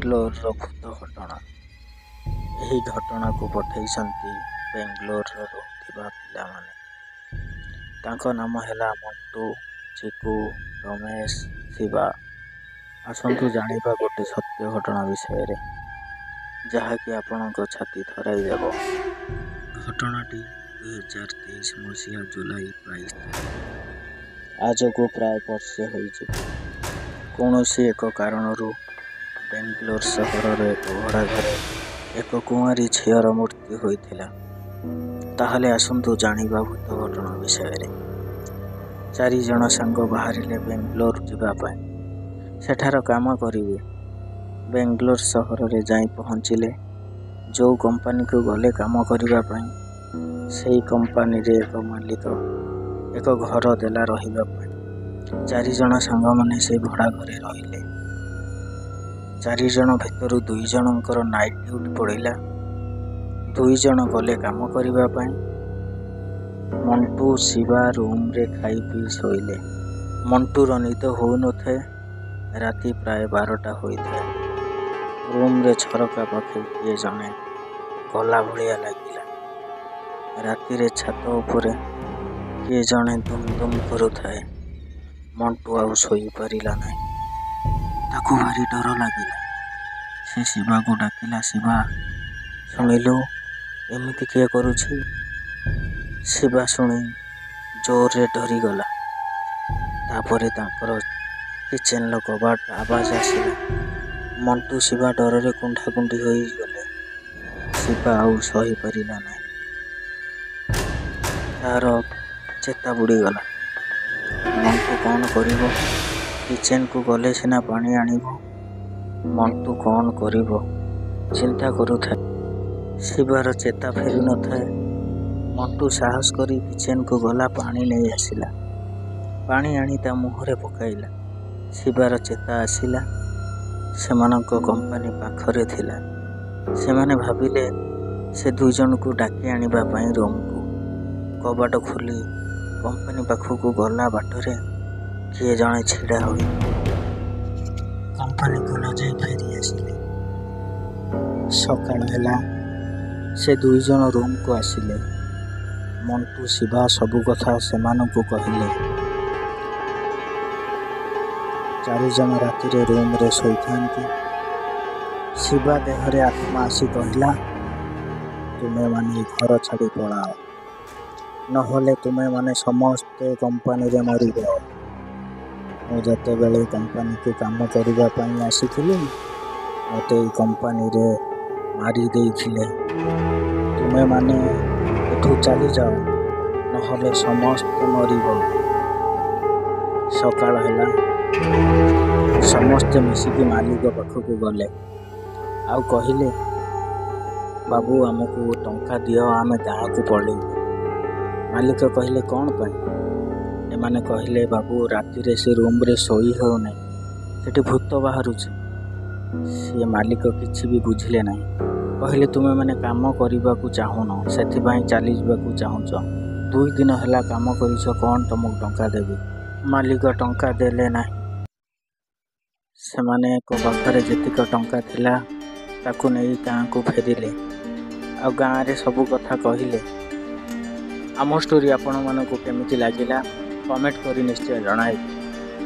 ବେଙ୍ଗଲୋରର ଭୂତ ଘଟଣା। ଏହି ଘଟଣାକୁ ପଠାଇଛନ୍ତି ବେଙ୍ଗଲୋରରେ ରହୁଥିବା ପିଲାମାନେ। ତାଙ୍କ ନାମ ହେଲା ମଣ୍ଟୁ, ଚିକୁ, ରମେଶ, ଶିବା। ଆସନ୍ତୁ ଜାଣିବା ଗୋଟେ ସତ୍ୟ ଘଟଣା ବିଷୟରେ, ଯାହାକି ଆପଣଙ୍କ ଛାତି ଥରାଇ ଦେବ। ଘଟଣାଟି 2023 ମସିହା ଜୁଲାଇ 22 ତାରିଖ। ଆଜକୁ ପ୍ରାୟ ବର୍ଷେ ହୋଇଯିବ। କୌଣସି ଏକ କାରଣରୁ ବେଙ୍ଗଲୋର ସହରର ଏକ ଭଡ଼ା ଘରେ ଏକ କୁଆଁରୀ ଝିଅର ମୃତ୍ୟୁ ହୋଇଥିଲା। ତାହେଲେ ଆସନ୍ତୁ ଜାଣିବା ଭୂତ ଘଟଣା ବିଷୟରେ। 4 ଜଣ ସାଙ୍ଗ ବାହାରିଲେ ବେଙ୍ଗଲୋର ଯିବା ପାଇଁ। ସେଠାର କାମ କରିବେ। ବେଙ୍ଗଲୋର ସହରରେ ଯାଇ ପହଞ୍ଚିଲେ। ଯେଉଁ କମ୍ପାନୀକୁ ଗଲେ କାମ କରିବା ପାଇଁ, ସେହି କମ୍ପାନୀରେ ଏକ ମାଲିକ ଏକ ଘର ଦେଲା ରହିବା ପାଇଁ। 4 ଜଣ ସାଙ୍ଗମାନେ ସେ ଭଡ଼ା ଘରେ ରହିଲେ। 4 ଜଣ ଭିତରୁ 2 ଜଣଙ୍କର ନାଇଟ୍ ଡ୍ୟୁଟି ପଡ଼ିଲା। 2 ଜଣ ଗଲେ କାମ କରିବା ପାଇଁ। ମଣ୍ଟୁ, ଶିବା ରୁମ୍ରେ ଖାଇ ପିଇ ଶୋଇଲେ। ମଣ୍ଟୁର ନିଦ ହେଉନଥାଏ। ରାତି ପ୍ରାୟ 12ଟା ହୋଇଥାଏ। ରୁମ୍ରେ ଝରକା ପାଖେ କିଏ ଜଣେ ଗଲା ଭଳିଆ ଲାଗିଲା। ରାତିରେ ଛାତ ଉପରେ କିଏ ଜଣେ ଦୁମ୍ ଦୁମ୍ କରୁଥାଏ। ମଣ୍ଟୁ ଆଉ ଶୋଇପାରିଲା ନାହିଁ। ତାକୁ ଭାରି ଡର ଲାଗିଲା। ସେ ଶିବାକୁ ଡାକିଲା, ଶିବା ଶୁଣିଲୁ, ଏମିତି କିଏ କରୁଛି? ଶିବା ଶୁଣି ଜୋରରେ ଡରିଗଲା। ତାପରେ ତାଙ୍କର କିଚେନ୍ର କବାଟ ଆବାଜ ଆସିଲା। ମଣ୍ଟୁ, ଶିବା ଡରରେ କୁଣ୍ଢାକୁଣ୍ଢି ହୋଇଗଲେ। ଶିବା ଆଉ ସହିପାରିଲା ନାହିଁ। ତାର ଚେତା ବୁଡ଼ିଗଲା। ମଣ୍ଟୁ କ'ଣ କରିବ? କିଚେନ୍କୁ ଗଲେ ସିନା ପାଣି ଆଣିବ। ମଣ୍ଟୁ କ'ଣ କରିବ ଚିନ୍ତା କରୁଥାଏ। ଶିବାର ଚେତା ଫେରୁନଥାଏ। ମଣ୍ଟୁ ସାହସ କରି କିଚେନ୍କୁ ଗଲା, ପାଣି ନେଇ ଆସିଲା। ପାଣି ଆଣି ତା ମୁହଁରେ ପକାଇଲା। ଶିବାର ଚେତା ଆସିଲା। ସେମାନଙ୍କ କମ୍ପାନୀ ପାଖରେ ଥିଲା। ସେମାନେ ଭାବିଲେ ସେ 2 ଜଣଙ୍କୁ ଡାକି ଆଣିବା ପାଇଁ ରୁମ୍କୁ। କବାଟ ଖୋଲି କମ୍ପାନୀ ପାଖକୁ ଗଲା ବାଟରେ କିଏ ଜଣେ ଛିଡ଼ା ହୋଇ କମ୍ପାନୀକୁ ନ ଯାଇ ଫେରି ଆସିଲେ। ସକାଳ ହେଲା। ସେ 2 ଜଣ ରୁମ୍କୁ ଆସିଲେ। ମଣ୍ଟୁ, ଶିବା ସବୁ କଥା ସେମାନଙ୍କୁ କହିଲେ। 4 ଜଣ ରାତିରେ ରୁମ୍ରେ ଶୋଇଥାନ୍ତି। ଶିବା ଦେହରେ ଆତ୍ମା ଆସି କହିଲା, ତୁମେମାନେ ଘର ଛାଡ଼ି ପଳାଅ, ନହେଲେ ତୁମେମାନେ ସମସ୍ତେ କମ୍ପାନୀରେ ମରିବ। ମୁଁ ଯେତେବେଳେ କମ୍ପାନୀକୁ କାମ କରିବା ପାଇଁ ଆସିଥିଲି, ମୋତେ ଏଇ କମ୍ପାନୀରେ ମାରି ଦେଇଥିଲେ। ତୁମେମାନେ ଏଠୁ ଚାଲିଯାଅ, ନହେଲେ ସମସ୍ତେ ମରିବ। ସକାଳ ହେଲା। ସମସ୍ତେ ମିଶିକି ମାଲିକ ପାଖକୁ ଗଲେ। ଆଉ କହିଲେ, ବାବୁ, ଆମକୁ ଟଙ୍କା ଦିଅ, ଆମେ ଗାଁକୁ ପଳେଇବୁ। ମାଲିକ କହିଲେ, କ'ଣ ପାଇଁ? ଏମାନେ କହିଲେ, ବାବୁ, ରାତିରେ ସେ ରୁମ୍ରେ ଶୋଇ ହେଉନାହିଁ। ସେଠି ଭୂତ ବାହାରୁଛି। ସିଏ ମାଲିକ କିଛି ବି ବୁଝିଲେ ନାହିଁ। କହିଲେ, ତୁମେମାନେ କାମ କରିବାକୁ ଚାହୁଁନ, ସେଥିପାଇଁ ଚାଲିଯିବାକୁ ଚାହୁଁଛ। 2 ଦିନ ହେଲା କାମ କରିଛ, କ'ଣ ତମକୁ ଟଙ୍କା ଦେବି? ମାଲିକ ଟଙ୍କା ଦେଲେ ନାହିଁ। ସେମାନଙ୍କ ପାଖରେ ଯେତିକ ଟଙ୍କା ଥିଲା ତାକୁ ନେଇ ଗାଁକୁ ଫେରିଲେ। ଆଉ ଗାଁରେ ସବୁ କଥା କହିଲେ। ଆମ ଷ୍ଟୋରି ଆପଣମାନଙ୍କୁ କେମିତି ଲାଗିଲା କମେଣ୍ଟ କରି ନିଶ୍ଚୟ ଜଣାଇବେ।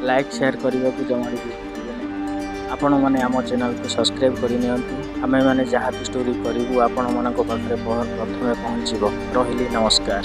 ଲାଇକ୍, ସେୟାର କରିବାକୁ ଜମାରୁ ବି ଭୁଲିବେନି। ଆପଣମାନେ ଆମ ଚ୍ୟାନେଲକୁ ସବସ୍କ୍ରାଇବ୍ କରିନିଅନ୍ତୁ। ଆମେମାନେ ଯାହା ବି ଷ୍ଟୋରି କରିବୁ ଆପଣମାନଙ୍କ ପାଖରେ ପ୍ରଥମେ ପହଞ୍ଚିବ। ରହିଲି, ନମସ୍କାର।